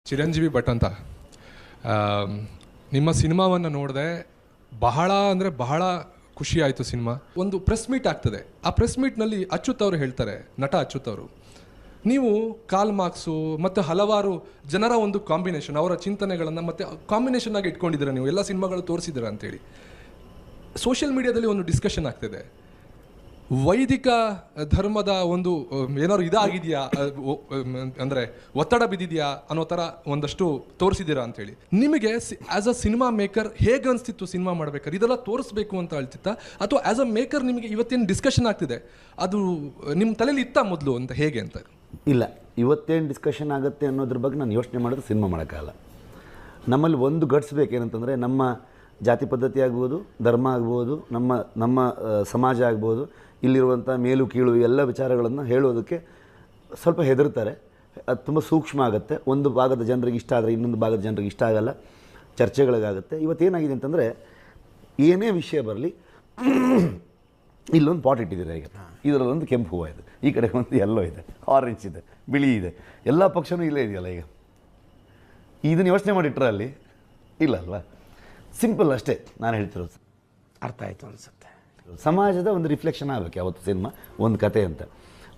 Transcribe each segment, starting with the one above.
ಚಿರಂಜೀವಿ ಭಟ್ ಅಂತ ನಿಮ್ಮ ಸಿನಿಮಾವನ್ನು ನೋಡಿದೆ. ಬಹಳ ಅಂದರೆ ಬಹಳ ಖುಷಿ ಆಯಿತು. ಸಿನಿಮಾ ಒಂದು ಪ್ರೆಸ್ ಮೀಟ್ ಆಗ್ತದೆ. ಆ ಪ್ರೆಸ್ ಮೀಟ್ನಲ್ಲಿ ಅಚ್ಯುತ್ ಅವರು ಹೇಳ್ತಾರೆ, ನಟ ಅಚ್ಯುತ್ ಅವರು, ನೀವು ಕಾಲ್ ಮಾರ್ಕ್ಸು ಮತ್ತು ಹಲವಾರು ಜನರ ಒಂದು ಕಾಂಬಿನೇಷನ್, ಅವರ ಚಿಂತನೆಗಳನ್ನು ಮತ್ತು ಕಾಂಬಿನೇಷನ್ ಆಗಿ ಇಟ್ಕೊಂಡಿದ್ದೀರ, ನೀವು ಎಲ್ಲ ಸಿನಿಮಾಗಳು ತೋರಿಸಿದ್ದೀರ ಅಂತೇಳಿ ಸೋಷಿಯಲ್ ಮೀಡಿಯಾದಲ್ಲಿ ಒಂದು ಡಿಸ್ಕಷನ್ ಆಗ್ತಿದೆ. ವೈದಿಕ ಧರ್ಮದ ಒಂದು ಏನಾದ್ರು ಇದಾಗಿದೆಯಾ, ಅಂದರೆ ಒತ್ತಡ ಬಿದ್ದಿದೆಯಾ ಅನ್ನೋ ಥರ ಒಂದಷ್ಟು ತೋರಿಸಿದ್ದೀರಾ ಅಂತೇಳಿ. ನಿಮಗೆ ಆ್ಯಸ್ ಅ ಸಿನಿಮಾ ಮೇಕರ್ ಹೇಗೆ ಅನಿಸ್ತಿತ್ತು ಸಿನಿಮಾ ಮಾಡ್ಬೇಕಾದ್ರೆ? ಇದೆಲ್ಲ ತೋರಿಸ್ಬೇಕು ಅಂತ ಹೇಳ್ತಿತ್ತ, ಅಥವಾ ಆ್ಯಸ್ ಅ ಮೇಕರ್ ನಿಮಗೆ ಇವತ್ತೇನು ಡಿಸ್ಕಷನ್ ಆಗ್ತಿದೆ ಅದು ನಿಮ್ಮ ತಲೆಯಲ್ಲಿ ಇತ್ತ ಮೊದಲು ಅಂತ, ಹೇಗೆ ಅಂತ? ಇಲ್ಲ, ಇವತ್ತೇನು ಡಿಸ್ಕಷನ್ ಆಗುತ್ತೆ ಅನ್ನೋದ್ರ ಬಗ್ಗೆ ನಾನು ಯೋಚನೆ ಮಾಡಿದ್ರೆ ಸಿನಿಮಾ ಮಾಡೋಕ್ಕಾಗಲ್ಲ. ನಮ್ಮಲ್ಲಿ ಒಂದು ಗಟ್ಸ್ಬೇಕೇನಂತಂದರೆ, ನಮ್ಮ ಜಾತಿ ಪದ್ಧತಿ ಆಗ್ಬೋದು, ಧರ್ಮ ಆಗ್ಬೋದು, ನಮ್ಮ ಸಮಾಜ ಆಗ್ಬೋದು, ಇಲ್ಲಿರುವಂಥ ಮೇಲು ಕೀಳು ಎಲ್ಲ ವಿಚಾರಗಳನ್ನು ಹೇಳೋದಕ್ಕೆ ಸ್ವಲ್ಪ ಹೆದರ್ತಾರೆ. ಅದು ತುಂಬ ಸೂಕ್ಷ್ಮ ಆಗುತ್ತೆ. ಒಂದು ಭಾಗದ ಜನರಿಗೆ ಇಷ್ಟ ಆದರೆ ಇನ್ನೊಂದು ಭಾಗದ ಜನರಿಗೆ ಇಷ್ಟ ಆಗಲ್ಲ, ಚರ್ಚೆಗಳಿಗಾಗುತ್ತೆ. ಇವತ್ತೇನಾಗಿದೆ ಅಂತಂದರೆ, ಏನೇ ವಿಷಯ ಬರಲಿ, ಇಲ್ಲೊಂದು ಪಾಟ್ ಇಟ್ಟಿದ್ದೀರ, ಈಗ ಇದರಲ್ಲೊಂದು ಕೆಂಪು ಹೂವು ಇದೆ, ಈ ಕಡೆ ಒಂದು ಎಲ್ಲೋ ಇದೆ, ಆರೆಂಜ್ ಇದೆ, ಬಿಳಿ ಇದೆ, ಎಲ್ಲ ಪಕ್ಷನೂ ಇಲ್ಲೇ ಇದೆಯಲ್ಲ. ಈಗ ಇದನ್ನು ಯೋಚನೆ ಮಾಡಿಟ್ರೆ ಅಲ್ಲಿ ಇಲ್ಲ ಅಲ್ವಾ? ಸಿಂಪಲ್ ಅಷ್ಟೇ ನಾನು ಹೇಳ್ತಿರೋದು. ಅರ್ಥ ಆಯಿತು ಅನಿಸುತ್ತೆ. ಸಮಾಜದ ಒಂದು ರಿಫ್ಲೆಕ್ಷನ್ ಆಗಬೇಕು ಯಾವತ್ತು ಸಿನಿಮಾ, ಒಂದು ಕತೆ ಅಂತ.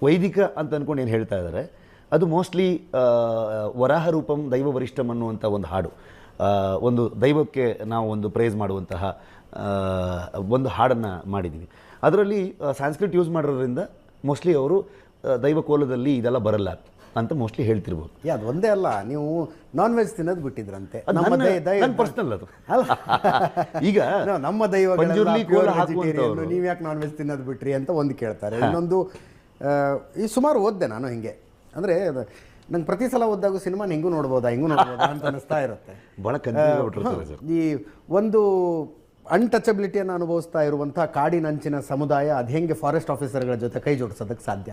ವೈದಿಕ ಅಂತ ಅಂದ್ಕೊಂಡು ಏನು ಹೇಳ್ತಾ ಇದ್ದಾರೆ, ಅದು ಮೋಸ್ಟ್ಲಿ ವರಾಹ ರೂಪಂ ದೈವ ವರಿಷ್ಠಂ ಅನ್ನುವಂಥ ಒಂದು ಹಾಡು, ಒಂದು ದೈವಕ್ಕೆ ನಾವು ಒಂದು ಪ್ರೈಸ್ ಮಾಡುವಂತಹ ಒಂದು ಹಾಡನ್ನು ಮಾಡಿದ್ದೀವಿ. ಅದರಲ್ಲಿ ಸಾಂಸ್ಕ್ರಿಟ್ ಯೂಸ್ ಮಾಡಿರೋದ್ರಿಂದ ಮೋಸ್ಟ್ಲಿ ಅವರು ದೈವ ಕೋಲದಲ್ಲಿ ಇದೆಲ್ಲ ಬರಲ್ಲ ಅಂತ ಮೋಸ್ಟ್ಲಿ ಹೇಳ್ತಿರ್ಬೋದು. ಅದು ಒಂದೇ ಅಲ್ಲ, ನೀವು ನಾನ್ ವೆಜ್ ತಿನ್ನೋದು ಬಿಟ್ಟಿದ್ರಂತೆ. ಪರ್ಸನಲ್ ಅದು ಅಲ್ಲ. ಈಗ ನಮ್ಮ ದೈವ ನೀವು ಯಾಕೆ ನಾನ್ ವೆಜ್ ತಿನ್ನೋದು ಬಿಟ್ರಿ ಅಂತ ಒಂದು ಕೇಳ್ತಾರೆ. ಇನ್ನೊಂದು, ಈ ಸುಮಾರು ಓದ್ದೆ ನಾನು ಹಿಂಗೆ, ಅಂದರೆ ನಂಗೆ ಪ್ರತಿ ಸಲ ಓದಿದಾಗ ಸಿನಿಮಾ ಹಿಂಗೂ ನೋಡ್ಬೋದಾ ಅಂತ ಅನಿಸ್ತಾ ಇರುತ್ತೆ. ಭಾಳ ಕನ್ಫ್ಯೂಸ್. ಈ ಒಂದು ಅನ್ಟಚಬಿಲಿಟಿಯನ್ನು ಅನುಭವಿಸ್ತಾ ಇರುವಂಥ ಕಾಡಿನಂಚಿನ ಸಮುದಾಯ ಅದು ಹೆಂಗೆ ಫಾರೆಸ್ಟ್ ಆಫೀಸರ್ಗಳ ಜೊತೆ ಕೈ ಜೋಡಿಸೋದಕ್ಕೆ ಸಾಧ್ಯ?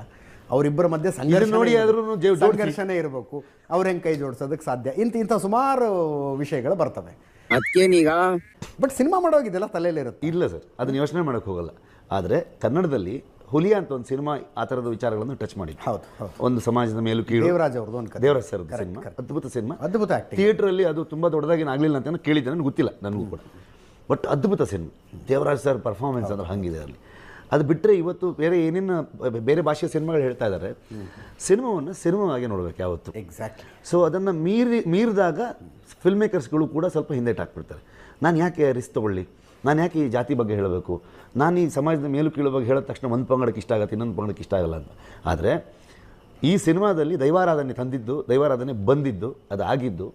ಅವರಿಬ್ಬರ ಮಧ್ಯೆ ಸಂಘರ್ಷನೇ ಇರಬೇಕು, ಅವ್ರು ಹೆಂಗೆ ಕೈ ಜೋಡಿಸೋದಕ್ಕೆ ಸಾಧ್ಯ? ಇಂಥ ಸುಮಾರು ವಿಷಯಗಳು ಬರ್ತವೆ. ಅದಕ್ಕೇನೀಗ ಬಟ್ ಸಿನಿಮಾ ಮಾಡೋಗಿದೆಲ್ಲ ತಲೆಯಲ್ಲಿರುತ್ತೆ. ಇಲ್ಲ ಸರ್, ಅದನ್ನ ಯೋಚನೆ ಮಾಡೋಕ್ಕೆ ಹೋಗಲ್ಲ. ಆದರೆ ಕನ್ನಡದಲ್ಲಿ ಹುಲಿಯ ಅಂತ ಒಂದು ಸಿನಿಮಾ ಆ ಥರದ ವಿಚಾರಗಳನ್ನು ಟಚ್ ಮಾಡಿ, ಹೌದು, ಒಂದು ಸಮಾಜದ ಮೇಲೂ ಕೀಳು, ದೇವರಾಜ್ ಅವ್ರದ್ದು ಒಂದು ದೇವರಾಜ್ ಸರ್ ಸಿನಿಮಾ, ಅದ್ಭುತ ಸಿನಿಮಾ, ಅದ್ಭುತ ಆಕ್ಟಿಂಗ್. ಥಿಯೇಟ್ರಲ್ಲಿ ಅದು ತುಂಬ ದೊಡ್ಡದಾಗಿ ಆಗಲಿಲ್ಲ ಅಂತ ಕೇಳಿದ್ದೆ, ನನಗೆ ಗೊತ್ತಿಲ್ಲ, ನನಗೂ ಕೂಡ. ಬಟ್ ಅದ್ಭುತ ಸಿನಿಮಾ, ದೇವರಾಜ್ ಸರ್ ಪರ್ಫಾರ್ಮೆನ್ಸ್ ಅಂದ್ರೆ ಹಂಗಿದೆ ಅಲ್ಲಿ. ಅದು ಬಿಟ್ಟರೆ ಇವತ್ತು ಬೇರೆ ಏನೇನು ಬೇರೆ ಭಾಷೆಯ ಸಿನಿಮಾಗಳು ಹೇಳ್ತಾ ಇದ್ದಾರೆ, ಸಿನಿಮಾವನ್ನು ಸಿನಿಮಾವಾಗಿ ನೋಡಬೇಕು ಯಾವತ್ತು. ಎಕ್ಸಾಕ್ಟ್ಲಿ. ಸೊ ಅದನ್ನು ಮೀರಿದಾಗ ಫಿಲ್ಮ್ ಮೇಕರ್ಸ್ಗಳು ಕೂಡ ಸ್ವಲ್ಪ ಹಿಂದೇಟು ಹಾಕ್ಬಿಡ್ತಾರೆ. ನಾನು ಯಾಕೆ ರಿಸ್ಕ್ ತೊಗೊಳ್ಳಿ, ನಾನು ಯಾಕೆ ಈ ಜಾತಿ ಬಗ್ಗೆ ಹೇಳಬೇಕು, ನಾನು ಈ ಸಮಾಜದ ಮೇಲು ಕೀಳು ಬಗ್ಗೆ ಹೇಳಿದ ತಕ್ಷಣ ಒಂದು ಪಂಗಡಕ್ಕೆ ಇಷ್ಟ ಆಗುತ್ತೆ, ಇನ್ನೊಂದು ಪಂಗಡಕ್ಕೆ ಇಷ್ಟ ಆಗಲ್ಲ ಅಂತ. ಆದರೆ ಈ ಸಿನಿಮಾದಲ್ಲಿ ದೈವಾರಾಧನೆ ತಂದಿದ್ದು, ದೈವಾರಾಧನೆ ಬಂದಿದ್ದು, ಅದು ಆಗಿದ್ದು,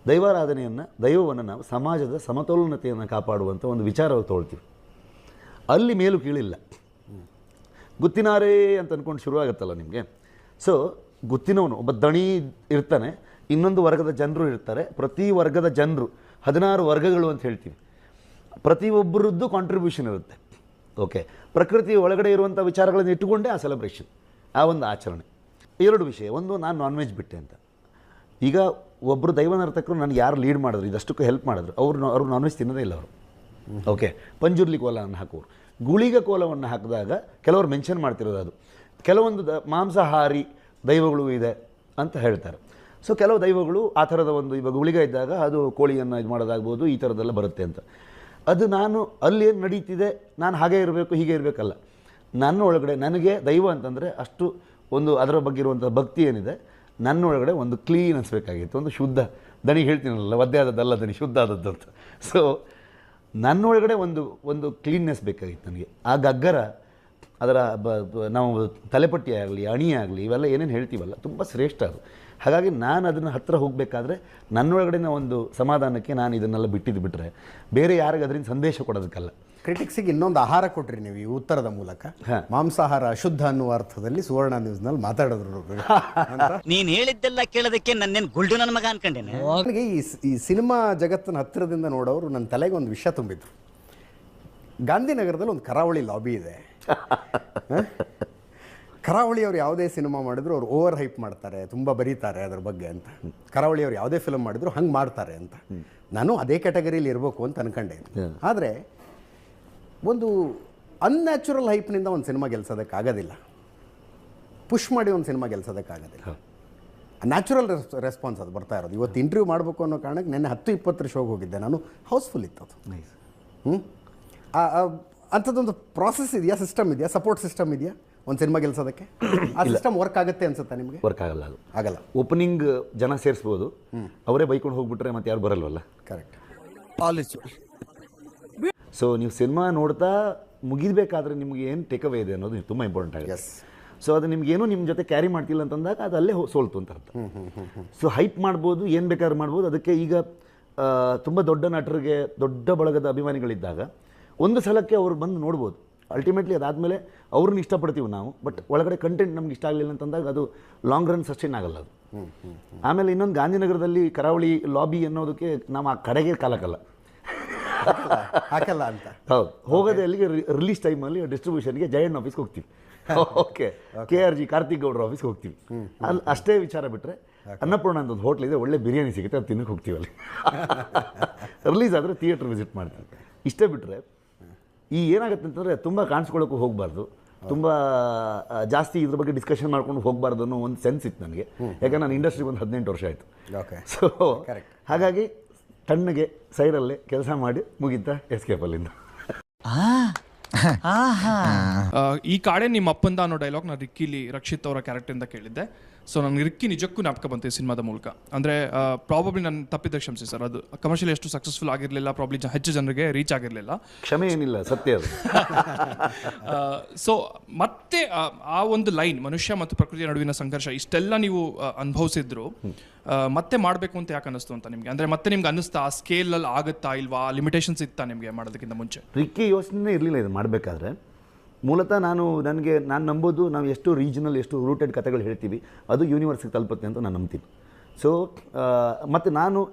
ದೈವವನ್ನು ನಾವು ಸಮಾಜದ ಸಮತೋಲನತೆಯನ್ನು ಕಾಪಾಡುವಂಥ ಒಂದು ವಿಚಾರವಾಗಿ ತೊಗೊಳ್ತೀವಿ. ಅಲ್ಲಿ ಮೇಲು ಕೀಳಿಲ್ಲ. ಗುತ್ತಿನಾರೇ ಅಂತ ಅಂದ್ಕೊಂಡು ಶುರುವಾಗುತ್ತಲ್ಲ ನಿಮಗೆ. ಸೊ ಗುತ್ತಿನವನು ಒಬ್ಬ ದಣಿ ಇರ್ತಾನೆ, ಇನ್ನೊಂದು ವರ್ಗದ ಜನರು ಇರ್ತಾರೆ. ಪ್ರತಿ ವರ್ಗದ ಜನರು 16 ವರ್ಗಗಳು ಅಂತ ಹೇಳ್ತೀವಿ. ಪ್ರತಿಯೊಬ್ಬರದ್ದು ಕಾಂಟ್ರಿಬ್ಯೂಷನ್ ಇರುತ್ತೆ. ಓಕೆ, ಪ್ರಕೃತಿಯ ಒಳಗಡೆ ಇರುವಂಥ ವಿಚಾರಗಳನ್ನು ಇಟ್ಟುಕೊಂಡೇ ಆ ಸೆಲೆಬ್ರೇಷನ್, ಆ ಒಂದು ಆಚರಣೆ. 2 ವಿಷಯ. ಒಂದು, ನಾನು ನಾನ್ ವೆಜ್ ಬಿಟ್ಟೆ ಅಂತ. ಈಗ ಒಬ್ಬರು ದೈವ ನರ್ತಕರು ನನಗೆ ಯಾರು ಲೀಡ್ ಮಾಡಿದ್ರು, ಇದಷ್ಟಕ್ಕೂ ಹೆಲ್ಪ್ ಮಾಡಿದ್ರು, ಅವರು ನಾನ್ ವೆಜ್ ತಿನ್ನೋದೇ ಇಲ್ಲ ಅವರು. ಓಕೆ, ಪಂಜುರ್ಲಿ ಕೋಲವನ್ನು ಹಾಕೋರು, ಗುಳಿಗ ಕೋಲವನ್ನು ಹಾಕಿದಾಗ ಕೆಲವರು ಮೆನ್ಷನ್ ಮಾಡ್ತಿರೋದು, ಅದು ಕೆಲವೊಂದು ಮಾಂಸಾಹಾರಿ ದೈವಗಳು ಇದೆ ಅಂತ ಹೇಳ್ತಾರೆ. ಸೊ ಕೆಲವು ದೈವಗಳು ಆ ಥರದ ಒಂದು, ಇವಾಗ ಗುಳಿಗ ಇದ್ದಾಗ ಅದು ಕೋಳಿಯನ್ನು ಇದು ಮಾಡೋದಾಗ್ಬೋದು, ಈ ಥರದ್ದೆಲ್ಲ ಬರುತ್ತೆ ಅಂತ. ಅದು ನಾನು ಅಲ್ಲಿ ಏನು ನಡೀತಿದೆ, ನಾನು ಹಾಗೆ ಇರಬೇಕು ಹೀಗೆ ಇರಬೇಕಲ್ಲ. ನನ್ನ ಒಳಗಡೆ ನನಗೆ ದೈವ ಅಂತಂದರೆ ಅಷ್ಟು ಒಂದು ಅದರ ಬಗ್ಗೆ ಇರುವಂಥ ಭಕ್ತಿ ಏನಿದೆ, ನನ್ನ ಒಳಗಡೆ ಒಂದು ಕ್ಲೀನ್ ಅನಿಸ್ಬೇಕಾಗಿತ್ತು, ಒಂದು ಶುದ್ಧ. ದನಿ ಹೇಳ್ತೀನಲ್ಲ, ಒದ್ದೆ ಆದದ್ದಲ್ಲ ದನಿ, ಶುದ್ಧ ಆದದ್ದು ಅಂತ. ಸೊ ನನ್ನೊಳಗಡೆ ಒಂದು ಕ್ಲೀನ್ನೆಸ್ ಬೇಕಾಗಿತ್ತು ನನಗೆ. ಆ ಗಗ್ಗರ, ಅದರ ನಾವು ತಲೆಪಟ್ಟಿ ಆಗಲಿ, ಅಣಿ ಆಗಲಿ, ಇವೆಲ್ಲ ಏನೇನು ಹೇಳ್ತೀವಲ್ಲ, ತುಂಬ ಶ್ರೇಷ್ಠ ಅದು. ಹಾಗಾಗಿ ನಾನು ಅದನ್ನು ಹತ್ತಿರ ಹೋಗಬೇಕಾದ್ರೆ ನನ್ನೊಳಗಡೆನ ಒಂದು ಸಮಾಧಾನಕ್ಕೆ ನಾನು ಇದನ್ನೆಲ್ಲ ಬಿಟ್ಟರೆ ಬೇರೆ ಯಾರಿಗೆ ಅದರಿಂದ ಸಂದೇಶ ಕೊಡೋದಕ್ಕಲ್ಲ. ಕ್ರಿಟಿಕ್ಸಿಗೆ ಇನ್ನೊಂದು ಆಹಾರ ಕೊಟ್ರಿ ನೀವು ಈ ಉತ್ತರದ ಮೂಲಕ. ಮಾಂಸಾಹಾರ ಅಶುದ್ಧ ಅನ್ನುವ ಅರ್ಥದಲ್ಲಿ ಸುವರ್ಣ ನ್ಯೂಸ್ನಲ್ಲಿ ಮಾತಾಡಿದ್ರು. ನೀನ್ ಹೇಳಿದ್ದೆಲ್ಲ ಕೇಳೋದಕ್ಕೆ ನನ್ನೇನು ಗುಲ್ಡು ನನ್ನ ಮಗ ಅನ್ಕೊಂಡೇನೆ. ನನಗೆ ಈ ಸಿನಿಮಾ ಜಗತ್ತನ್ನು ಹತ್ತಿರದಿಂದ ನೋಡೋರು ನನ್ನ ತಲೆಗೆ ಒಂದು ವಿಷಯ ತುಂಬಿದ್ರು. ಗಾಂಧಿನಗರದಲ್ಲಿ ಒಂದು ಕರಾವಳಿ ಲಾಬಿ ಇದೆ. ಕರಾವಳಿಯವ್ರು ಯಾವುದೇ ಸಿನಿಮಾ ಮಾಡಿದ್ರು ಅವ್ರು ಓವರ್ ಹೈಪ್ ಮಾಡ್ತಾರೆ, ತುಂಬ ಬರೀತಾರೆ ಅದ್ರ ಬಗ್ಗೆ ಅಂತ. ಕರಾವಳಿಯವ್ರು ಯಾವುದೇ ಫಿಲ್ಮ್ ಮಾಡಿದ್ರು ಹಂಗೆ ಮಾಡ್ತಾರೆ ಅಂತ. ನಾನು ಅದೇ ಕ್ಯಾಟಗರಿಯಲ್ಲಿ ಇರಬೇಕು ಅಂತ ಅನ್ಕೊಂಡೆ. ಆದರೆ ಒಂದು ಅನ್ಯಾಚುರಲ್ ಹೈಪ್ನಿಂದ ಒಂದು ಸಿನಿಮಾ ಗೆಲ್ಸೋದಕ್ಕಾಗೋದಿಲ್ಲ, ಪುಷ್ ಮಾಡಿ ಒಂದು ಸಿನಿಮಾ ಗೆಲ್ಸೋದಕ್ಕಾಗೋದಿಲ್ಲ. ನ್ಯಾಚುರಲ್ ರೆಸ್ಪಾನ್ಸ್ ಅದು ಬರ್ತಾ ಇರೋದು. ಇವತ್ತು ಇಂಟರ್ವ್ಯೂ ಮಾಡಬೇಕು ಅನ್ನೋ ಕಾರಣಕ್ಕೆ ನೆನ್ನೆ 10-20 ಶೋಗೆ ಹೋಗಿದ್ದೆ ನಾನು, ಹೌಸ್ಫುಲ್ ಇತ್ತು ಅದು. ಅಂಥದ್ದೊಂದು ಪ್ರಾಸೆಸ್ ಇದೆಯಾ, ಸಿಸ್ಟಮ್ ಇದೆಯಾ, ಸಪೋರ್ಟ್ ಸಿಸ್ಟಮ್ ಇದೆಯಾ ಒಂದು ಸಿನಿಮಾ ಗೆಲ್ಸೋದಕ್ಕೆ? ಆ ಸಿಸ್ಟಮ್ ವರ್ಕ್ ಆಗುತ್ತೆ ಅನ್ಸುತ್ತಾ ನಿಮಗೆ? ವರ್ಕ್ ಆಗಲ್ಲ, ಅದು ಆಗಲ್ಲ. ಓಪನಿಂಗ್ ಜನ ಸೇರಿಸ್ಬೋದು, ಅವರೇ ಬೈಕೊಂಡು ಹೋಗ್ಬಿಟ್ರೆ ಮತ್ತೆ ಯಾರು ಬರಲ್ವಲ್ಲ. ಕರೆಕ್ಟ್. ಸೊ ನೀವು ಸಿನಿಮಾ ನೋಡ್ತಾ ಮುಗಿಬೇಕಾದ್ರೆ ನಿಮ್ಗೆ ಏನು ಟೇಕ್ ಅವೇ ಇದೆ ಅನ್ನೋದು ತುಂಬ ಇಂಪಾರ್ಟೆಂಟ್ ಆಗುತ್ತೆ. ಎಸ್. ಸೊ ಅದು ನಿಮ್ಗೇನು ನಿಮ್ಮ ಜೊತೆ ಕ್ಯಾರಿ ಮಾಡ್ತಿಲ್ಲ ಅಂತಂದಾಗ ಅದು ಅಲ್ಲೇ ಸೋಲ್ತು ಅಂತ ಅರ್ಥ. ಸೊ ಹೈಪ್ ಮಾಡ್ಬೋದು, ಏನು ಬೇಕಾದ್ರೂ ಮಾಡ್ಬೋದು. ಅದಕ್ಕೆ ಈಗ ತುಂಬ ದೊಡ್ಡ ನಟರಿಗೆ ದೊಡ್ಡ ಬಳಗದ ಅಭಿಮಾನಿಗಳಿದ್ದಾಗ ಒಂದು ಸಲಕ್ಕೆ ಅವ್ರು ಬಂದು ನೋಡ್ಬೋದು. ಅಲ್ಟಿಮೇಟ್ಲಿ ಅದಾದಮೇಲೆ ಅವ್ರನ್ನ ಇಷ್ಟಪಡ್ತೀವಿ ನಾವು, ಬಟ್ ಒಳಗಡೆ ಕಂಟೆಂಟ್ ನಮ್ಗೆ ಇಷ್ಟ ಆಗಲಿಲ್ಲ ಅಂತಂದಾಗ ಅದು ಲಾಂಗ್ ರನ್ ಸಸ್ಟೈನ್ ಆಗಲ್ಲ ಅದು. ಆಮೇಲೆ ಇನ್ನೊಂದು ಗಾಂಧಿನಗರದಲ್ಲಿ ಕರಾವಳಿ ಲಾಬಿ ಅನ್ನೋದಕ್ಕೆ ನಾವು ಆ ಕಡೆಗೆ ಕಾಲಕ್ಕಲ್ಲ ಹಾಕಲ್ಲ ಅಂತ. ಹೌದು, ಹೋಗೋದೇ ಅಲ್ಲಿಗೆ ರಿಲೀಸ್ ಟೈಮಲ್ಲಿ ಡಿಸ್ಟ್ರಿಬ್ಯೂಷನ್ಗೆ ಜಯಣ್ಣ ಆಫೀಸ್ಗೆ ಹೋಗ್ತೀವಿ. ಓಕೆ, KRG ಕಾರ್ತಿಕ್ ಗೌಡ್ರ ಆಫೀಸ್ಗೆ ಹೋಗ್ತೀವಿ. ಅಲ್ಲಿ ಅಷ್ಟೇ ವಿಚಾರ ಬಿಟ್ಟರೆ ಅನ್ನಪೂರ್ಣ ಅಂತ ಒಂದು ಹೋಟ್ಲ್ ಇದೆ, ಒಳ್ಳೆ ಬಿರಿಯಾನಿ ಸಿಗುತ್ತೆ, ಅದು ತಿನ್ನಕ್ಕೆ ಹೋಗ್ತೀವಿ ಅಲ್ಲಿ. ರಿಲೀಸ್ ಆದರೆ ಥಿಯೇಟ್ರ್ ವಿಸಿಟ್ ಮಾಡ್ತೀವಿ. ಇಷ್ಟೇ ಬಿಟ್ಟರೆ ಈ ಏನಾಗುತ್ತೆ ಅಂತಂದರೆ ತುಂಬ ಕಾಣಿಸ್ಕೊಳ್ಳೋಕ್ಕೂ ಹೋಗಬಾರ್ದು, ತುಂಬ ಜಾಸ್ತಿ ಇದ್ರ ಬಗ್ಗೆ ಡಿಸ್ಕಷನ್ ಮಾಡ್ಕೊಂಡು ಹೋಗಬಾರ್ದು ಅನ್ನೋ ಒಂದು ಸೆನ್ಸ್ ಇತ್ತು ನನಗೆ. ಯಾಕಂದ್ರೆ ನಾನು ಇಂಡಸ್ಟ್ರಿಗೆ ಒಂದು 18 ವರ್ಷ ಆಯಿತು. ಓಕೆ. ಸೊ ಹಾಗಾಗಿ ತಣ್ಣಗೆ ಸೈಡಲ್ಲೇ ಕೆಲಸ ಮಾಡಿ ಮುಗಿತಾ ಎಸ್ಕೇಪಲ್ಲಿಂದ. ಈ ಕಾಡೆ ನಿಮ್ಮ ಅಪ್ಪಂದ ಅನ್ನೋ ಡೈಲಾಗ್ ನಾನು ರಿಕ್ಕಿಲಿ ರಕ್ಷಿತ್ ಅವರ ಕ್ಯಾರೆಕ್ಟರಿಂದ ಕೇಳಿದ್ದೆ. ಸೊ ನನಗೆ ರಿಕ್ಕಿ ನಿಜಕ್ಕೂ ಜ್ಞಾಪಕ ಬಂತು ಈ ಸಿನಿಮಾದ ಮೂಲಕ. ಅಂದರೆ ಪ್ರಾಬಬ್ಲಿ ನಾನು ತಪ್ಪಿದ್ದ ಕ್ಷಮಿಸಿ ಸರ್, ಅದು ಕಮರ್ಷಿಯಲಿ ಎಷ್ಟು ಸಕ್ಸಸ್ಫುಲ್ ಆಗಿರಲಿಲ್ಲ, ಪ್ರಾಬ್ಲಿ ಹೆಚ್ಚು ಜನರಿಗೆ ರೀಚ್ ಆಗಿರಲಿಲ್ಲ. ಕ್ಷಮೆ ಏನಿಲ್ಲ, ಸತ್ಯ ಅದು. ಸೊ ಮತ್ತೆ ಆ ಒಂದು ಲೈನ್ ಮನುಷ್ಯ ಮತ್ತು ಪ್ರಕೃತಿಯ ನಡುವಿನ ಸಂಘರ್ಷ ಇಷ್ಟೆಲ್ಲ ನೀವು ಅನುಭವಿಸಿದ್ರು, ಮತ್ತೆ ಮಾಡಬೇಕು ಅಂತ ಯಾಕೆ ಅನ್ನಿಸ್ತು ಅಂತ ನಿಮಗೆ? ಅಂದರೆ ಮತ್ತೆ ನಿಮ್ಗೆ ಅನ್ನಿಸ್ತಾ ಆ ಸ್ಕೇಲಲ್ಲಿ ಆಗುತ್ತಾ ಇಲ್ವಾ, ಲಿಮಿಟೇಷನ್ಸ್ ಇತ್ತಾ ನಿಮಗೆ ಮಾಡೋದಕ್ಕಿಂತ ಮುಂಚೆ? ರಿಕ್ಕಿ ಯೋಚನೆ ಇರಲಿಲ್ಲ ಇದು ಮಾಡಬೇಕಾದ್ರೆ. ಮೂಲತಃ ನಾನು ನಂಬೋದು ನಾವು ಎಷ್ಟು ರೀಜನಲ್, ಎಷ್ಟು ರೂಟೆಡ್ ಕಥೆಗಳು ಹೇಳ್ತೀವಿ ಅದು ಯೂನಿವರ್ಸಿಗೆ ತಲುಪುತ್ತೆ ಅಂತ ನಾನು ನಂಬ್ತೀನಿ. ಸೊ ಮತ್ತು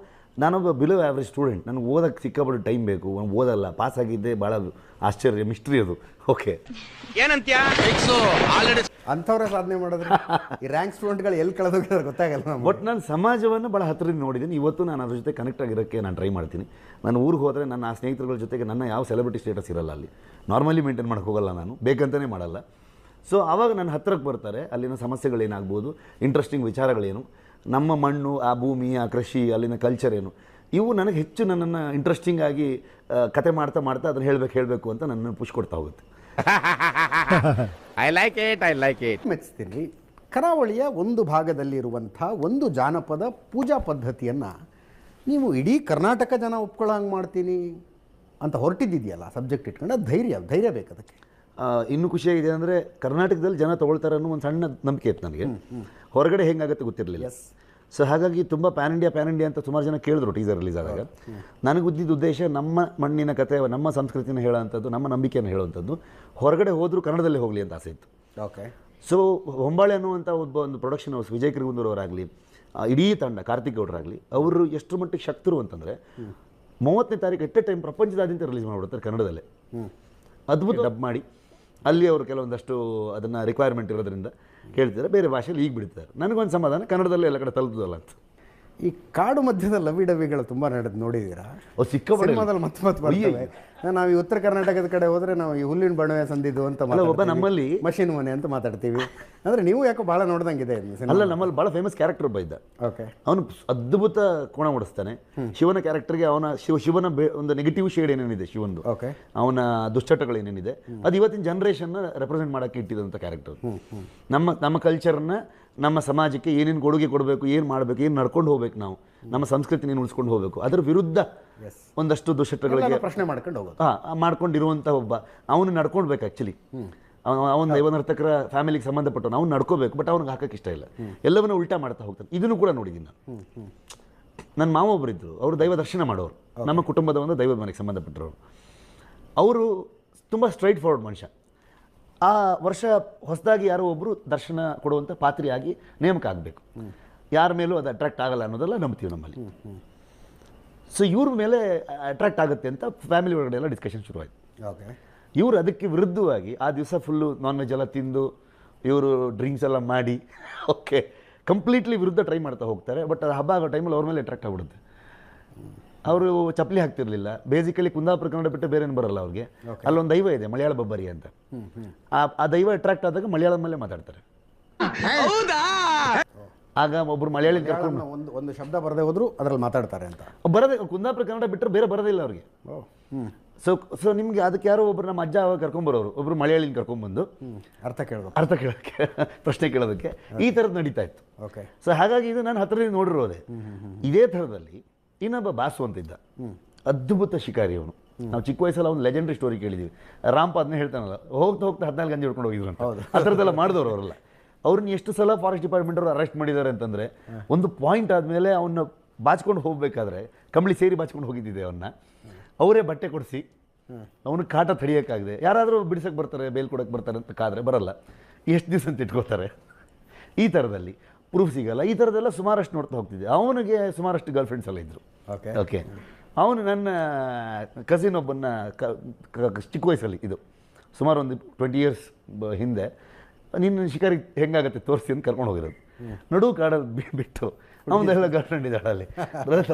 ನಾನೊಬ್ಬ ಬಿಲೋ ಆ್ಯಾವ್ರೇಜ್ ಸ್ಟೂಡೆಂಟ್, ನನಗೆ ಓದೋಕ್ಕೆ ಸಿಕ್ಕಾಪಟ್ಟು ಟೈಮ್ ಬೇಕು, ನಾನು ಓದಲ್ಲ, ಪಾಸ್ ಆಗಿದ್ದೆ ಭಾಳ ಆಶ್ಚರ್ಯ, ಮಿಸ್ಟ್ರಿ ಅದು. ಓಕೆ, ಅಂಥವ್ರೆ ಸಾಧನೆ ಮಾಡಿದ್ರೆ ಈ ರ್ಯಾಂಕ್ ಸ್ಟೂಡೆಂಟ್ಗಳು ಎಲ್ಲಿ ಕಳೆದೋಗಿದ್ರೆ ಗೊತ್ತಾಗಲ್ಲ. ಬಟ್ ನಾನು ಸಮಾಜವನ್ನು ಭಾಳ ಹತ್ತಿರದಿಂದ ನೋಡಿದ್ದೀನಿ. ಇವತ್ತು ನಾನು ಅದ್ರ ಜೊತೆ ಕನೆಕ್ಟ್ ಆಗಿರೋಕ್ಕೆ ನಾನು ಟ್ರೈ ಮಾಡ್ತೀನಿ. ನಾನು ಊರಿಗೆ ಹೋದರೆ ನನ್ನ ಆ ಸ್ನೇಹಿತರುಗಳ ಜೊತೆಗೆ ನನ್ನ ಯಾವ ಸೆಲೆಬ್ರಿಟಿ ಸ್ಟೇಟಸ್ ಇರಲ್ಲ, ಅಲ್ಲಿ ನಾರ್ಮಲಿ ಮೇಂಟೈನ್ ಮಾಡೋಕ್ಕೆ ಹೋಗಲ್ಲ, ನಾನು ಬೇಕಂತಲೇ ಮಾಡಲ್ಲ. ಸೊ ಆವಾಗ ನನ್ನ ಹತ್ತಿರಕ್ಕೆ ಬರ್ತಾರೆ, ಅಲ್ಲಿನ ಸಮಸ್ಯೆಗಳೇನಾಗ್ಬೋದು, ಇಂಟ್ರೆಸ್ಟಿಂಗ್ ವಿಚಾರಗಳೇನು, ನಮ್ಮ ಮಣ್ಣು, ಆ ಭೂಮಿ, ಆ ಕೃಷಿ, ಅಲ್ಲಿನ ಕಲ್ಚರ್ ಏನು, ಇವು ನನಗೆ ಹೆಚ್ಚು ನನ್ನನ್ನು ಇಂಟ್ರೆಸ್ಟಿಂಗ್ ಆಗಿ ಕತೆ ಮಾಡ್ತಾ ಅದನ್ನು ಹೇಳಬೇಕು ಅಂತ ನನ್ನನ್ನು ಪುಷ್ ಕೊಡ್ತಾ ಹೋಗುತ್ತೆ. I like it. ಮೆಚ್ತೀನಿ. ಕರಾವಳಿಯ ಒಂದು ಭಾಗದಲ್ಲಿರುವಂಥ ಒಂದು ಜಾನಪದ ಪೂಜಾ ಪದ್ಧತಿಯನ್ನು ನೀವು ಇಡೀ ಕರ್ನಾಟಕ ಜನ ಒಪ್ಕೊಳ್ಳೋಂಗೆ ಮಾಡ್ತೀನಿ ಅಂತ ಹೊರಟಿದ್ದಿದೆಯಲ್ಲ ಸಬ್ಜೆಕ್ಟ್ ಇಟ್ಕೊಂಡು, ಅದು ಧೈರ್ಯ ಬೇಕು ಅದಕ್ಕೆ. ಇನ್ನೂ ಖುಷಿಯಾಗಿದೆ ಅಂದರೆ ಕರ್ನಾಟಕದಲ್ಲಿ ಜನ ತೊಗೊಳ್ತಾರೆ ಅನ್ನೋ ಒಂದು ಸಣ್ಣ ನಂಬಿಕೆ ಇತ್ತು ನನಗೆ. ಹೊರಗಡೆ ಹೆಂಗಾಗುತ್ತೆ ಗೊತ್ತಿರಲಿಲ್ಲ. ಸೊ ಹಾಗಾಗಿ ತುಂಬ ಪ್ಯಾನ್ ಇಂಡಿಯಾ ಅಂತ ಸುಮಾರು ಜನ ಕೇಳಿದ್ರು ಟೀಸರ್ ರಿಲೀಸ್ ಆದಾಗ. ನನಗೆ ಉದ್ದಿದ್ದ ಉದ್ದೇಶ ನಮ್ಮ ಮಣ್ಣಿನ ಕತೆ, ನಮ್ಮ ಸಂಸ್ಕೃತಿನ ಹೇಳೋವಂಥದ್ದು, ನಮ್ಮ ನಂಬಿಕೆಯನ್ನು ಹೇಳುವಂಥದ್ದು, ಹೊರಗಡೆ ಹೋದರೂ ಕನ್ನಡದಲ್ಲೇ ಹೋಗಲಿ ಅಂತ ಆಸೆ ಇತ್ತು. ಓಕೆ. ಸೊ ಹೊಂಬಾಳೆ ಅನ್ನುವಂಥ ಒಂದು ಪ್ರೊಡಕ್ಷನ್ ಹೌಸ್, ವಿಜಯ್ ಕಿರಗುಂದೂರವರಾಗಲಿ, ಇಡೀ ತಂಡ ಕಾರ್ತಿಕ್ ಗೌಡ್ರಾಗಲಿ, ಅವರು ಎಷ್ಟು ಮಟ್ಟಿಗೆ ಶಕ್ತರು ಅಂತಂದರೆ 30ನೇ ತಾರೀಕು ಎಟ್ ಎ ಟೈಮ್ ಪ್ರಪಂಚದಾದ್ಯಂತ ರಿಲೀಸ್ ಮಾಡಿಬಿಡ್ತಾರೆ ಕನ್ನಡದಲ್ಲೇ. ಅದ್ಭುತ ಡಬ್ ಮಾಡಿ ಅಲ್ಲಿ ಅವರು ಕೆಲವೊಂದಷ್ಟು ಅದನ್ನು ರಿಕ್ವೈರ್ಮೆಂಟ್ ಇರೋದ್ರಿಂದ ಕೇಳ್ತಿದ್ದಾರೆ, ಬೇರೆ ಭಾಷೆಯಲ್ಲಿ ಈಗ ಬಿಡ್ತಾರೆ. ನನಗೊಂದು ಸಮಾಧಾನ, ಕನ್ನಡದಲ್ಲೇ ಎಲ್ಲ ಕಡೆ ತಲುಪೋದಲ್ಲ ಅಂತ. ಈ ಕಾಡು ಮಧ್ಯದ ಲವಿ ಡವಿಗಳು ತುಂಬ ನೋಡಿದ್ದೀರಾ? ಸಿಕ್ಕಾಪಟ್ಟೆ ಮತ್ತೆ ಬರ್ತವೆ. ನಾವು ಈ ಉತ್ತರ ಕರ್ನಾಟಕದ ಕಡೆ ಹೋದರೆ ನಾವು ಈ ಹುಲ್ಲಿನ ಬಣವೆ ಸಂದಿದ್ದು ಅಂತ ಒಬ್ಬ ನಮ್ಮಲ್ಲಿ ಮಷಿನ್ ಮನೆ ಅಂತ ಮಾತಾಡ್ತೀವಿ. ಅಂದರೆ ನೀವು ಯಾಕೋ ಭಾಳ ನೋಡ್ದಂಗಿದೆ. ಅಲ್ಲ, ನಮ್ಮಲ್ಲಿ ಭಾಳ ಫೇಮಸ್ ಕ್ಯಾರೆಕ್ಟರ್ ಒಬ್ಬ ಇದ್ದ. ಓಕೆ. ಅವನು ಅದ್ಭುತ ಕೋಣ ಓಡಿಸ್ತಾನೆ. ಶಿವನ ಕ್ಯಾರೆಕ್ಟರ್ಗೆ ಅವನ ಶಿವನ ಒಂದು ನೆಗೆಟಿವ್ ಶೇಡ್ ಏನೇನಿದೆ ಶಿವಂದು, ಓಕೆ, ಅವನ ದುಶ್ಚಟಗಳೇನೇನಿದೆ ಅದು ಇವತ್ತಿನ ಜನ್ರೇಷನ್ನ ರೆಪ್ರೆಸೆಂಟ್ ಮಾಡೋಕ್ಕೆ ಇಟ್ಟಿದಂಥ ಕ್ಯಾರೆಕ್ಟರ್. ನಮ್ಮ ಕಲ್ಚರ್ನ, ನಮ್ಮ ಸಮಾಜಕ್ಕೆ ಏನೇನು ಕೊಡುಗೆ ಕೊಡಬೇಕು, ಏನು ಮಾಡಬೇಕು, ಏನು ನಡ್ಕೊಂಡು ಹೋಗ್ಬೇಕು, ನಾವು ನಮ್ಮ ಸಂಸ್ಕೃತಿನ ಉಳಿಸ್ಕೊಂಡು ಹೋಗಬೇಕು, ಅದರ ವಿರುದ್ಧ ಒಂದಷ್ಟು ದುಶ್ಚಟಗಳಿಗೆ ಪ್ರಶ್ನೆ ಮಾಡ್ಕೊಂಡು ಹೋಗೋದು. ಮಾಡ್ಕೊಂಡಿರುವಂಥ ಒಬ್ಬ ಅವನು ನಡ್ಕೊಳ್ಬೇಕು. ಆ್ಯಕ್ಚುಲಿ ಅವನ ದೈವ ನರ್ತಕರ ಫ್ಯಾಮಿಲಿಗೆ ಸಂಬಂಧಪಟ್ಟವನು, ಅವ್ನು ನಡ್ಕೋಬೇಕು, ಬಟ್ ಅವ್ನಿಗೆ ಹಾಕಕ್ಕೆ ಇಷ್ಟ ಇಲ್ಲ, ಎಲ್ಲವನ್ನೂ ಉಲ್ಟಾ ಮಾಡ್ತಾ ಹೋಗ್ತಾನೆ. ಇದನ್ನು ಕೂಡ ನೋಡಿದ್ದೀನಿ ನಾನು. ನನ್ನ ಮಾವ ಒಬ್ಬರಿದ್ದರು, ಅವರು ದೈವ ದರ್ಶನ ಮಾಡೋರು, ನಮ್ಮ ಕುಟುಂಬದ ಒಂದು ದೈವದ ಮನೆಗೆ ಸಂಬಂಧಪಟ್ಟರು. ಅವರು ತುಂಬ ಸ್ಟ್ರೈಟ್ ಫಾರ್ವರ್ಡ್ ಮನುಷ್ಯ. ಆ ವರ್ಷ ಹೊಸದಾಗಿ ಯಾರೋ ಒಬ್ಬರು ದರ್ಶನ ಕೊಡುವಂಥ ಪಾತ್ರಿಯಾಗಿ ನೇಮಕ ಆಗಬೇಕು. ಯಾರ ಮೇಲೂ ಅದು ಅಟ್ರಾಕ್ಟ್ ಆಗಲ್ಲ ಅನ್ನೋದೆಲ್ಲ ನಂಬ್ತೀವಿ ನಮ್ಮಲ್ಲಿ. ಸೊ ಇವ್ರ ಮೇಲೆ ಅಟ್ರಾಕ್ಟ್ ಆಗುತ್ತೆ ಅಂತ ಫ್ಯಾಮಿಲಿ ಒಳಗಡೆ ಎಲ್ಲ ಡಿಸ್ಕಷನ್ ಶುರುವಾಯಿತು. ಓಕೆ. ಇವರು ಅದಕ್ಕೆ ವಿರುದ್ಧವಾಗಿ ಆ ದಿವಸ ಫುಲ್ಲು ನಾನ್ ವೆಜ್ ಎಲ್ಲ ತಿಂದು, ಇವರು ಡ್ರಿಂಕ್ಸ್ ಎಲ್ಲ ಮಾಡಿ, ಓಕೆ, ಕಂಪ್ಲೀಟ್ಲಿ ವಿರುದ್ಧ ಟ್ರೈ ಮಾಡ್ತಾ ಹೋಗ್ತಾರೆ. ಬಟ್ ಅದು ಹಬ್ಬ ಆಗೋ ಟೈಮಲ್ಲಿ ಅವ್ರ ಮೇಲೆ ಅಟ್ರಾಕ್ಟ್ ಆಗಿಬಿಡುತ್ತೆ. ಅವರು ಚಪ್ಪಲಿ ಹಾಕ್ತಿರ್ಲಿಲ್ಲ. ಬೇಸಿಕಲಿ ಕುಂದಾಪುರ ಕನ್ನಡ ಬಿಟ್ಟು ಬೇರೆ ಏನು ಬರಲ್ಲ ಅವ್ರಿಗೆ. ಅಲ್ಲೊಂದು ದೈವ ಇದೆ, ಮಲಯಾಳ ಬಬ್ಬರಿ ಅಂತ. ಆ ದೈವ ಅಟ್ರಾಕ್ಟ್ ಆದಾಗ ಮಲಯಾಳಂ ಮೇಲೆ ಮಾತಾಡ್ತಾರೆ. ಆಗ ಒಬ್ಬರು ಮಲಯಾಳಿ ಕರ್ಕೊಂಡು ಒಂದು ಶಬ್ದ ಬರದೇ ಹೋದ್ರು ಅದ್ರಲ್ಲಿ ಮಾತಾಡ್ತಾರೆ ಅಂತ. ಬರದೇ, ಕುಂದಾಪುರ ಕನ್ನಡ ಬಿಟ್ಟರೆ ಬೇರೆ ಬರೋದಿಲ್ಲ ಅವ್ರಿಗೆ. ಸೊ ನಿಮಗೆ ಅದಕ್ಕೆ ಯಾರೋ ಒಬ್ರು ನಮ್ಮ ಅಜ್ಜ ಅವಾಗ ಕರ್ಕೊಂಬರೋರು, ಒಬ್ರು ಮಲಯಾಳಿನ ಕರ್ಕೊಂಡ್ಬಂದು ಅರ್ಥ ಕೇಳೋಕ್ಕೆ ಪ್ರಶ್ನೆ ಕೇಳೋದಕ್ಕೆ ಈ ಥರದ್ದು ನಡೀತಾ ಇತ್ತು. ಓಕೆ. ಸೊ ಹಾಗಾಗಿ ಇದು ನಾನು ಹತ್ತಿರದಿಂದ ನೋಡಿರೋದೆ. ಇದೇ ಥರದಲ್ಲಿ ಇನ್ನೊಬ್ಬ ಬಾಸು ಅಂತಿದ್ದ, ಅದ್ಭುತ ಶಿಕಾರಿ ಅವನು. ನಾವು ಚಿಕ್ಕ ವಯಸ್ಸಲ್ಲ ಒಂದು ಲೆಜೆಂಡ್ರಿ ಸ್ಟೋರಿ ಕೇಳಿದ್ದೀವಿ. ರಾಂಪ ಅದನ್ನೇ ಹೇಳ್ತಾನಲ್ಲ, ಹೋಗ್ತಾ 14 ಗಂಜಿ ಹಿಡ್ಕೊಂಡು ಹೋಗಿದ್ರು ಅಂತ. ಆ ಥರದ್ದೆಲ್ಲ ಮಾಡಿದವರು ಅವರೆಲ್ಲ. ಅವ್ರನ್ನ ಎಷ್ಟು ಸಲ ಫಾರೆಸ್ಟ್ ಡಿಪಾರ್ಟ್ಮೆಂಟ್ ಅವರು ಅರೆಸ್ಟ್ ಮಾಡಿದ್ದಾರೆ ಅಂತಂದರೆ, ಒಂದು ಪಾಯಿಂಟ್ ಆದಮೇಲೆ ಅವನ್ನ ಬಾಚ್ಕೊಂಡು ಹೋಗಬೇಕಾದ್ರೆ ಕಂಬಳಿ ಸೇರಿ ಬಾಚ್ಕೊಂಡು ಹೋಗಿದ್ದಿದೆ ಅವನ್ನ. ಅವರೇ ಬಟ್ಟೆ ಕೊಡಿಸಿ ಅವನು ಕಾಟ ತಡಿಯೋಕ್ಕಾಗದೆ, ಯಾರಾದರೂ ಬಿಡಿಸೋಕ್ಕೆ ಬರ್ತಾರೆ, ಬೇಲ್ ಕೊಡೋಕ್ಕೆ ಬರ್ತಾರೆ ಅಂತ ಕಾದರೆ ಬರಲ್ಲ, ಎಷ್ಟು ದಿವಸ ಅಂತ ಇಟ್ಕೋತಾರೆ. ಈ ಥರದಲ್ಲಿ ಪ್ರೂಫ್ ಸಿಗಲ್ಲ. ಈ ಥರದ್ದೆಲ್ಲ ಸುಮಾರಷ್ಟು ನೋಡ್ತಾ ಹೋಗ್ತಿದ್ದೆ. ಅವನಿಗೆ ಸುಮಾರಷ್ಟು ಗರ್ಲ್ ಫ್ರೆಂಡ್ಸ್ ಎಲ್ಲ ಇದ್ದರು. ಓಕೆ. ಅವನು ನನ್ನ ಕಸಿನ್ ಒಬ್ಬನ್ನ ಚಿಕ್ಕ ವಯಸ್ಸಲ್ಲಿ, ಇದು ಸುಮಾರು ಒಂದು 20 years ಹಿಂದೆ, ನಿನ್ನ ಶಿಕಾರಿ ಹೆಂಗಾಗತ್ತೆ ತೋರಿಸಿ ಅಂತ ಕರ್ಕೊಂಡು ಹೋಗಿರೋದು. ನಡುವು ಕಾಡಲ್ಲಿ ಬಿಟ್ಟು ಅವನದೆಲ್ಲ ಗರ್ಲ್ ಫ್ರೆಂಡ್ ಇದ್ದಾಳೆ ಅಲ್ಲಿ.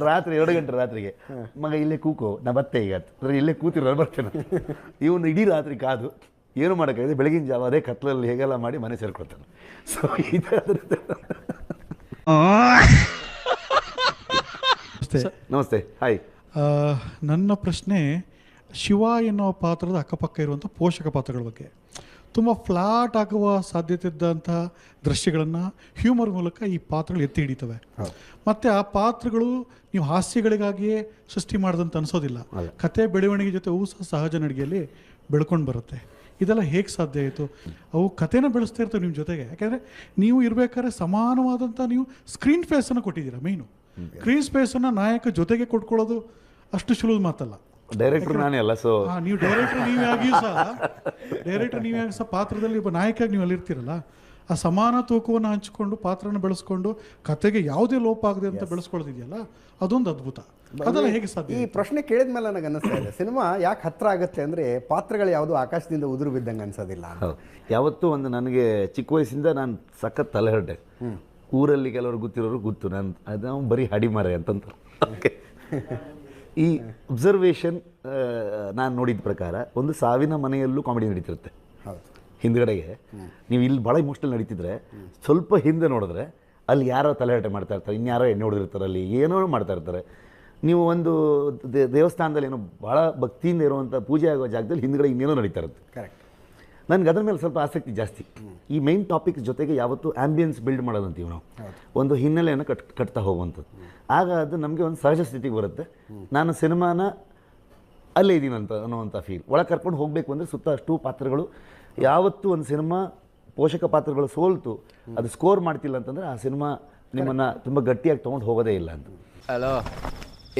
ರಾತ್ರಿ 2 ಗಂಟೆ ರಾತ್ರಿಗೆ, ಮಗ ಇಲ್ಲೇ ಕೂಕೋ, ನಾ ಬತ್ತೆ ಈಗ ಇಲ್ಲೇ ಕೂತಿರೋ ಬರ್ತೇನೆ. ಇವನು ಇಡೀ ರಾತ್ರಿ ಕಾದು ಏನು ಮಾಡೋಕ್ಕಾಗಿದೆ, ಬೆಳಗಿನ ಜಾವ ಅದೇ ಕತ್ಲಲ್ಲಿ ಹೇಗೆಲ್ಲ ಮಾಡಿ ಮನೆ ಸೇರ್ಕೊಳ್ತಾನೆ. ಸೊ ಈ ನಮಸ್ತೆ, ಹಾಯ್. ನನ್ನ ಪ್ರಶ್ನೆ ಶಿವ ಎನ್ನುವ ಪಾತ್ರದ ಅಕ್ಕಪಕ್ಕ ಇರುವಂಥ ಪೋಷಕ ಪಾತ್ರಗಳ ಬಗ್ಗೆ. ತುಂಬ ಫ್ಲಾಟ್ ಆಗುವ ಸಾಧ್ಯತೆ ಇದ್ದಂತಹ ದೃಶ್ಯಗಳನ್ನು ಹ್ಯೂಮರ್ ಮೂಲಕ ಈ ಪಾತ್ರಗಳು ಎತ್ತಿ ಹಿಡಿತವೆ. ಮತ್ತು ಆ ಪಾತ್ರಗಳು ನೀವು ಹಾಸ್ಯಗಳಿಗಾಗಿಯೇ ಸೃಷ್ಟಿ ಮಾಡಿದಂತ ಅನಿಸೋದಿಲ್ಲ. ಕತೆ ಬೆಳವಣಿಗೆ ಜೊತೆ ಅವು ಸಹ ಸಹಜ ನಡಿಗೆಯಲ್ಲಿ ಬೆಳ್ಕೊಂಡು ಬರುತ್ತೆ. ಇದೆಲ್ಲ ಹೇಗೆ ಸಾಧ್ಯ ಆಯಿತು? ಅವು ಕಥೆನ ಬೆಳೆಸ್ತಾ ಇರ್ತವೆ ನಿಮ್ಮ ಜೊತೆಗೆ. ಯಾಕೆಂದರೆ ನೀವು ಇರಬೇಕಾದ್ರೆ ಸಮಾನವಾದಂಥ ನೀವು ಸ್ಕ್ರೀನ್ ಸ್ಪೇಸನ್ನು ಕೊಟ್ಟಿದ್ದೀರಾ. ಮೇಯ್ನು ಸ್ಕ್ರೀನ್ ಸ್ಪೇಸನ್ನು ನಾಯಕ ಜೊತೆಗೆ ಕೊಟ್ಕೊಳ್ಳೋದು ಅಷ್ಟು ಸುಲಭ ಮಾತಲ್ಲ. ಡೈರೆಕ್ಟರ್ ನಾನೇ ಅಲ್ಲ. ಸೊ ನೀವು ಡೈರೆಕ್ಟರ್ ನೀವಾಗಿಯೂ ಸಹ ಪಾತ್ರದಲ್ಲಿ ಒಬ್ಬ ನಾಯಕಿಯಾಗಿ ನೀವು ಅಲ್ಲಿರ್ತೀರಲ್ಲ, ಆ ಸಮಾನ ತೂಕವನ್ನು ಹಂಚಿಕೊಂಡು ಪಾತ್ರನ ಬೆಳೆಸ್ಕೊಂಡು ಕತೆಗೆ ಯಾವುದೇ ಲೋಪ ಆಗದೆ ಅಂತ ಬೆಳೆಸ್ಕೊಳ್ಳೋದಿದೆಯಲ್ಲ, ಅದೊಂದು ಅದ್ಭುತ. ಅದೆಲ್ಲ ಹೇಗೆ ಸಾಧ್ಯ? ಈ ಪ್ರಶ್ನೆ ಕೇಳಿದ ಮೇಲೆ ನನಗೆ ಅನ್ನಿಸ್ತಾ ಇದೆ, ಸಿನಿಮಾ ಯಾಕೆ ಹತ್ರ ಆಗುತ್ತೆ ಅಂದರೆ ಪಾತ್ರಗಳು ಯಾವುದು ಆಕಾಶದಿಂದ ಉದುರು ಬಿದ್ದಂಗೆ ಅನ್ಸೋದಿಲ್ಲ. ಯಾವತ್ತೂ ಒಂದು ನನಗೆ ಚಿಕ್ಕ ವಯಸ್ಸಿಂದ ನಾನು ಸಖತ್ ತಲೆಹರಟೆ. ಊರಲ್ಲಿ ಕೆಲವರು ಗೊತ್ತಿರೋರು ಗೊತ್ತು, ನಾನು ಅದು ಬರೀ ಹಡಿಮರೆ ಅಂತಂತ. ಓಕೆ. ಈ ಅಬ್ಸರ್ವೇಷನ್ ನಾನು ನೋಡಿದ ಪ್ರಕಾರ ಒಂದು ಸಾವಿನ ಮನೆಯಲ್ಲೂ ಕಾಮಿಡಿ ನಡೀತಿರುತ್ತೆ. ಹಿಂದ್ಗಡೆಗೆ ನೀವು ಇಲ್ಲಿ ಭಾಳ ಇಮೋಷ್ನಲ್ ನಡೀತಿದ್ರೆ ಸ್ವಲ್ಪ ಹಿಂದೆ ನೋಡಿದ್ರೆ ಅಲ್ಲಿ ಯಾರೋ ತಲೆಹರಟೆ ಮಾಡ್ತಾ ಇರ್ತಾರೆ, ಇನ್ಯಾರೋ ಎಣ್ಣೆ ಹೊಡೆದಿರ್ತಾರೆ, ಅಲ್ಲಿ ಏನೋ ಮಾಡ್ತಾ ಇರ್ತಾರೆ. ನೀವು ಒಂದು ದೇವಸ್ಥಾನದಲ್ಲಿ ಏನೋ ಭಾಳ ಭಕ್ತಿಯಿಂದ ಇರುವಂಥ ಪೂಜೆ ಆಗೋ ಜಾಗದಲ್ಲಿ ಹಿಂದ್ಗಡೆ ಇನ್ನೇನೋ ನಡೀತಾ ಇರುತ್ತೆ. ಕರೆಕ್ಟ್. ನನಗೆ ಅದ್ರ ಮೇಲೆ ಸ್ವಲ್ಪ ಆಸಕ್ತಿ ಜಾಸ್ತಿ. ಈ ಮೈನ್ ಟಾಪಿಕ್ ಜೊತೆಗೆ ಯಾವತ್ತೂ ಆ್ಯಂಬಿಯನ್ಸ್ ಬಿಲ್ಡ್ ಮಾಡೋದಂತೀವಿ ನಾವು, ಒಂದು ಹಿನ್ನೆಲೆಯನ್ನು ಕಟ್ತಾ ಹೋಗುವಂಥದ್ದು. ಆಗ ಅದು ನಮಗೆ ಒಂದು ಸಹಜ ಸ್ಥಿತಿಗೆ ಬರುತ್ತೆ. ನಾನು ಸಿನಿಮಾನ ಅಲ್ಲೇ ಇದ್ದೀನಂತ ಅನ್ನೋವಂಥ ಫೀಲ್. ಒಳಗೆ ಕರ್ಕೊಂಡು ಹೋಗಬೇಕು ಅಂದರೆ ಸುತ್ತ ಅಷ್ಟು ಪಾತ್ರಗಳು. ಯಾವತ್ತೂ ಒಂದು ಸಿನಿಮಾ ಪೋಷಕ ಪಾತ್ರಗಳು ಸೋಲ್ತು ಅದು ಸ್ಕೋರ್ ಮಾಡ್ತಿಲ್ಲ ಅಂತಂದರೆ ಆ ಸಿನಿಮಾ ನಿಮ್ಮನ್ನು ತುಂಬ ಗಟ್ಟಿಯಾಗಿ ತೊಗೊಂಡು ಹೋಗೋದೇ ಇಲ್ಲ ಅಂತ. ಹಲೋ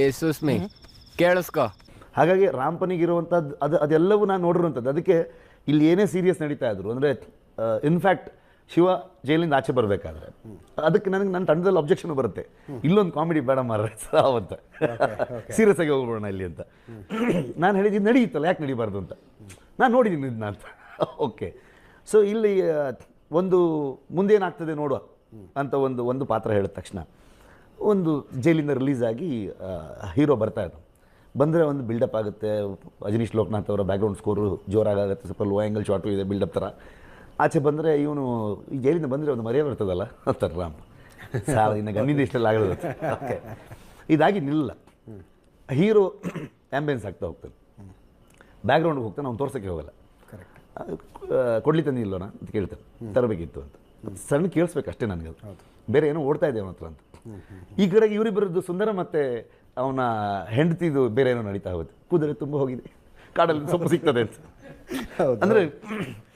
ಏಸುಸ್ಮಿ ಕೇಳಿಸ್ಕೊ. ಹಾಗಾಗಿ ರಾಂಪನಿಗಿರುವಂಥದ್ದು ಅದೆಲ್ಲವೂ ನಾನು ನೋಡಿರುವಂಥದ್ದು. ಅದಕ್ಕೆ ಇಲ್ಲಿ ಏನೇ ಸೀರಿಯಸ್ ನಡೀತಾ ಇದ್ರು ಅಂದರೆ, ಇನ್ಫ್ಯಾಕ್ಟ್ ಶಿವ ಜೈಲಿಂದ ಆಚೆ ಬರಬೇಕಾದ್ರೆ ಅದಕ್ಕೆ ನನಗೆ ನನ್ನ ತಂಡದಲ್ಲಿ ಅಬ್ಜೆಕ್ಷನ್ ಬರುತ್ತೆ, ಇಲ್ಲೊಂದು ಕಾಮಿಡಿ ಬೇಡ ಮಾರ್ರೆ ಅಂತ, ಸೀರಿಯಸ್ ಆಗಿ ಹೋಗ್ಬಿಡೋಣ ಇಲ್ಲಿ ಅಂತ. ನಾನು ಹೇಳಿದ್ದು ನಡೆಯುತ್ತಲ್ಲ, ಯಾಕೆ ನಡೀಬಾರ್ದು ಅಂತ. ನಾನು ನೋಡಿದ್ದೀನಿ ಇದನ್ನ ಅಂತ. ಓಕೆ. ಸೊ ಇಲ್ಲಿ ಒಂದು ಮುಂದೇನಾಗ್ತದೆ ನೋಡುವ ಅಂತ ಒಂದು ಪಾತ್ರ ಹೇಳಿದ ತಕ್ಷಣ ಒಂದು ಜೈಲಿಂದ ರಿಲೀಸ್ ಆಗಿ ಹೀರೋ ಬರ್ತಾ ಇದ್ದ. ಬಂದರೆ ಒಂದು ಬಿಲ್ಡಪ್ ಆಗುತ್ತೆ. ಅಜನೀಶ್ ಲೋಕನಾಥ್ ಅವರ ಬ್ಯಾಕ್ಗ್ರೌಂಡ್ ಸ್ಕೋರು ಜೋರಾಗುತ್ತೆ, ಸ್ವಲ್ಪ ಲೋ ಆ್ಯಂಗಲ್ ಶಾರ್ಟು ಇದೆ, ಬಿಲ್ಡಪ್ ಥರ. ಆಚೆ ಬಂದರೆ ಇವನು ಈ ಜೈಲಿಂದ ಬಂದರೆ ಒಂದು ಮರ್ಯಾದೆ ಬರ್ತದಲ್ಲ ಅಂತಾರೆ ರಾಮ್. ಸಾಲ ಇನ್ನು ಗಣ್ಣಿಂದ ಇಷ್ಟೆಲ್ಲ ಆಗೋದು. ಓಕೆ. ಇದಾಗಿ ನಿಲ್ಲ. ಹೀರೋ ಆ್ಯಂಬುಲೆನ್ಸ್ ಆಗ್ತಾ ಹೋಗ್ತಾನೆ, ಬ್ಯಾಕ್ಗ್ರೌಂಡ್ಗೆ ಹೋಗ್ತಾನೆ, ಅವ್ನು ತೋರ್ಸೋಕ್ಕೆ ಹೋಗಲ್ಲ. ಕೊಡ್ಲಿ ತಂದಿಲ್ಲೋಣ ಅಂತ ಕೇಳ್ತಾನೆ, ತರಬೇಕಿತ್ತು ಅಂತ. ಸಣ್ಣ ಕೇಳಿಸ್ಬೇಕು ಅಷ್ಟೇ ನನಗೆ, ಬೇರೆ ಏನೋ ಓಡ್ತಾ ಇದೆ ಅವನ ಹತ್ರ ಅಂತ. ಈ ಕಡೆಗೆ ಇವರಿಬ್ಬರದ್ದು ಸುಂದರ ಮತ್ತು ಅವನ ಹೆಂಡತಿದು ಬೇರೆ ಏನೋ ನಡೀತಾ ಹೋಗುತ್ತೆ. ಕುದುರೆ ತುಂಬ ಹೋಗಿದೆ, ಕಾಡಲ್ಲಿ ಸೊಪ್ಪು ಸಿಗ್ತದೆ ಅಂತ. ಅಂದರೆ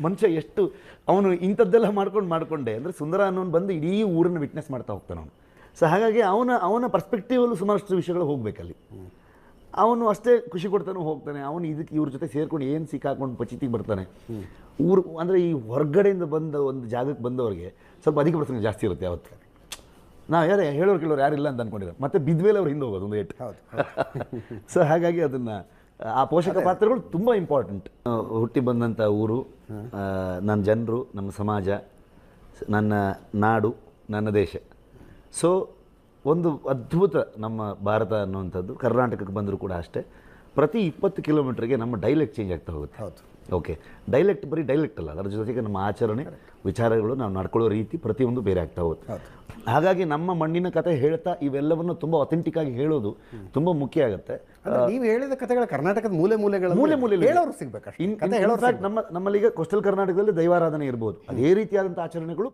ಮನುಷ್ಯ ಎಷ್ಟು ಅವನು ಇಂಥದ್ದೆಲ್ಲ ಮಾಡ್ಕೊಂಡೆ ಅಂದರೆ ಸುಂದರ ಅನ್ನೋನು ಬಂದು ಇಡೀ ಊರನ್ನು ವಿಟ್ನೆಸ್ ಮಾಡ್ತಾ ಹೋಗ್ತಾನೆ ಅವನು. ಸೊ ಹಾಗಾಗಿ ಅವನ ಪರ್ಸ್ಪೆಕ್ಟಿವಲ್ಲೂ ಸುಮಾರಷ್ಟು ವಿಷಯಗಳು ಹೋಗಬೇಕಲ್ಲಿ. ಅವನು ಅಷ್ಟೇ ಖುಷಿ ಕೊಡ್ತಾನೆ, ಹೋಗ್ತಾನೆ. ಅವನು ಇದಕ್ಕೆ ಇವ್ರ ಜೊತೆ ಸೇರ್ಕೊಂಡು ಏನು ಸಿಕ್ಕಾಕೊಂಡು ಪಚಿತಿಗೆ ಬರ್ತಾನೆ. ಊರು ಅಂದರೆ ಈ ಹೊರಗಡೆಯಿಂದ ಬಂದ ಒಂದು ಜಾಗಕ್ಕೆ ಬಂದವ್ರಿಗೆ ಸ್ವಲ್ಪ ಅಧಿಕ ಪ್ರಸಂಗ ಜಾಸ್ತಿ ಇರುತ್ತೆ ಯಾವತ್ತು. ನಾವು ಹೇಳೋರು ಕೇಳೋರು ಯಾರಿಲ್ಲ ಅಂತ ಅಂದ್ಕೊಂಡಿದ್ದಾರೆ, ಮತ್ತೆ ಬಿದ್ಮೇಲೆ ಅವ್ರು ಹಿಂದೆ ಹೋಗೋದು ಒಂದು ಏಟು. ಸೊ ಹಾಗಾಗಿ ಅದನ್ನು ಆ ಪೋಷಕ ಪಾತ್ರಗಳು ತುಂಬ ಇಂಪಾರ್ಟೆಂಟ್. ಹುಟ್ಟಿ ಬಂದಂಥ ಊರು, ನನ್ನ ಜನರು, ನಮ್ಮ ಸಮಾಜ, ನನ್ನ ನಾಡು, ನನ್ನ ದೇಶ. ಸೊ ಒಂದು ಅದ್ಭುತ ನಮ್ಮ ಭಾರತ ಅನ್ನುವಂಥದ್ದು. ಕರ್ನಾಟಕಕ್ಕೆ ಬಂದರೂ ಕೂಡ ಅಷ್ಟೇ, ಪ್ರತಿ 20 ಕಿಲೋಮೀಟ್ರಿಗೆ ನಮ್ಮ ಡೈಲೆಕ್ಟ್ ಚೇಂಜ್ ಆಗ್ತಾ ಹೋಗುತ್ತೆ. ಓಕೆ, ಡೈಲೆಕ್ಟ್ ಬರೀ ಡೈಲೆಕ್ಟ್ ಅಲ್ಲ, ಅದರ ಜೊತೆಗೆ ನಮ್ಮ ಆಚರಣೆ, ವಿಚಾರಗಳು, ನಾವು ನಡ್ಕೊಳ್ಳೋ ರೀತಿ ಪ್ರತಿಯೊಂದು ಬೇರೆ ಆಗ್ತಾ ಹೋಗುತ್ತೆ. ಹಾಗಾಗಿ ನಮ್ಮ ಮಣ್ಣಿನ ಕತೆ ಹೇಳ್ತಾ ಇವೆಲ್ಲವನ್ನು ತುಂಬ ಅಥೆಂಟಿಕ್ ಆಗಿ ಹೇಳೋದು ತುಂಬ ಮುಖ್ಯ ಆಗುತ್ತೆ. ನೀವು ಹೇಳಿದ ಕಥೆಗಳ ಕರ್ನಾಟಕದ ಮೂಲೆ ಮೂಲೆಗಳು ಹೇಳೋರು ಸಿಗ್ಬೇಕು. ನಮ್ಮಲ್ಲಿ ಈಗ ಕೋಸ್ಟಲ್ ಕರ್ನಾಟಕದಲ್ಲಿ ದೈವಾರಾಧನೆ ಇರ್ಬೋದು, ಅದೇ ರೀತಿಯಾದಂಥ ಆಚರಣೆಗಳು